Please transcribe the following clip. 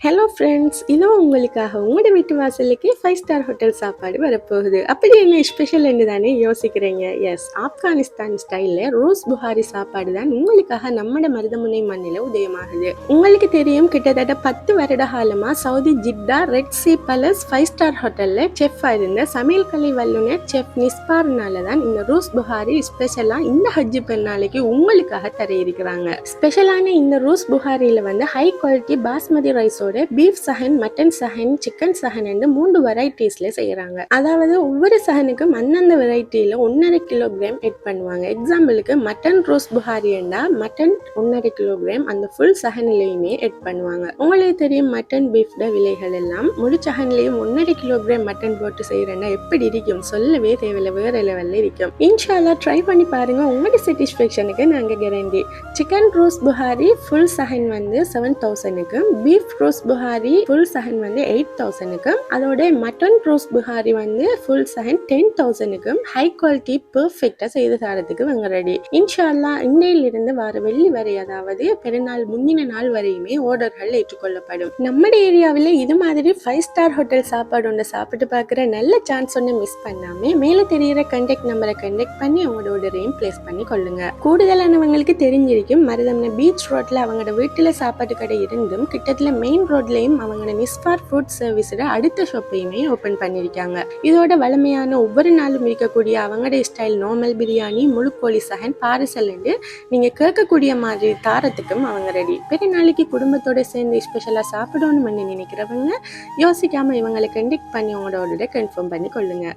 Hello friends, இதோ உங்களுக்காக உங்களோட வீட்டு வாசலுக்கு 5 ஸ்டார் ஹோட்டல் சாப்பாடு வரப்போகுது. அப்படி என்ன ஸ்பெஷல்னு தானே யோசிக்கிறீங்க? எஸ், ஆப்கானிஸ்தான் ஸ்டைலில் ரோஸ் புகாரி சாப்பாடு தான் உங்களுக்காக நம்மட மருதமுனை மண்ணில் உதயமாகுது. உங்களுக்கு தெரியும், கிட்டத்தட்ட 10 வருட காலமாக Saudi Jeddah red sea palace 5 star ஹோட்டலில் செஃப்பாக இருந்த சமையல் கலை வல்லுநர் செஃப் நிஸ்பார்னால தான் இந்த ரோஸ் புகாரி ஸ்பெஷலாக இந்த ஹஜ்ஜு பெருநாளைக்கு உங்களுக்காக தர இருக்கிறாங்க. ஸ்பெஷலான இந்த ரோஸ் புகாரியில் வந்து ஹை குவாலிட்டி பாஸ்மதி ரைஸோட பீஃப் சஹன், மட்டன் சஹன், சிக்கன் சஹன் என்று 3 வெரைட்டிஸ்ல செய்யறாங்க. அதாவது ஒவ்வொரு சஹனுக்கும் அந்தந்த வெரைட்டியில 1.5 கிலோகிராம் எட் பண்ணுவாங்க. எக்ஸாம்பிளுக்கு மட்டன் ரோஸ் புகாரி என்றா மட்டன் 1.5 கிலோகிராம் அந்த ஃபுல் சஹனிலையுமே எட் பண்ணுவாங்க. உங்களுக்கு தெரியும், மட்டன் பீஃப்ட விலைகள் எல்லாம் முழு சஹன்லையும் 1.5 கிலோகிராம் மட்டன் போட்டு செய்யறேன்னா எப்படி இருக்கும், சொல்லவே தேவையில்லை, வேற லெவல்ல இருக்கும். இன்ஷால்லா ட்ரை பண்ணி பாருங்க, உங்களோட சாட்டிஸ்ஃபேக்ஷனுக்கு நாங்க கேரண்டி. சிக்கன் ரோஸ் புகாரி ஃபுல் சஹன் வந்து 7,000க்கு, பீஃப் ரோஸ் புகாரி ஃபுல் சஹன் வந்து 8,000க்கு, அதோட மட்டன் ரோஸ் புகாரி வந்து ஃபுல் சஹன் 10,000க்கு ஹை குவாலிட்டி பெர்ஃபெக்டா செய்து தரதுக்கு வாங்க ரெடி. இன்ஷா அல்லாஹ் இன்றையிலிருந்து வார வெள்ளி வரை, அதாவது பெருநாள் முந்தின நாள் வரையுமே ஆர்டர்கள் ஏற்றுக்கொள்ளப்படும். நம்ம ஏரியாவில் இது மாதிரி 5 ஸ்டார் ஹோட்டல் சாப்பாடு ஒன்று சாப்பிட்டு பார்க்குற நல்ல சான்ஸ் ஒன்று மிஸ் பண்ணாம மேலே தெரிகிற கண்டெக்ட் நம்பரை கண்டெக்ட் பண்ணி அவங்களோட ஆர்டரையும் பிளேஸ் பண்ணி கொள்ளுங்க. கூடுதலானவங்களுக்கு தெரிஞ்சிருக்கும், மருதமனை பீச் ரோட்ல அவங்களோட வீட்டுல சாப்பாட்டு கடை இருந்தும் கிட்டத்தட்ட மெயின் ரோட்லயும் அவங்க நிஸ்பார் ஃபுட் சர்வீஸோட அடுத்த ஷாப்பையுமே ஓபன் பண்ணிருக்காங்க. இதோட வளமையான ஒவ்வொரு நாளும் இருக்கக்கூடிய அவங்களோட ஸ்டைல் நார்மல் பிரியாணி, முழு கோழி சஹன், பாரிசல் நீங்க கேட்கக்கூடிய மாதிரி தாரத்துக்கும் அவங்க ரெடி. பெருநாளைக்கு குடும்பத்தோட சேர்ந்து ஸ்பெஷலா சாப்பிடணும்னு நினைக்கிறவங்க யோசிக்காம இவங்களை கண்டெக்ட் பண்ணி உங்களோட கன்ஃபார்ம் பண்ணி கொள்ளுங்க.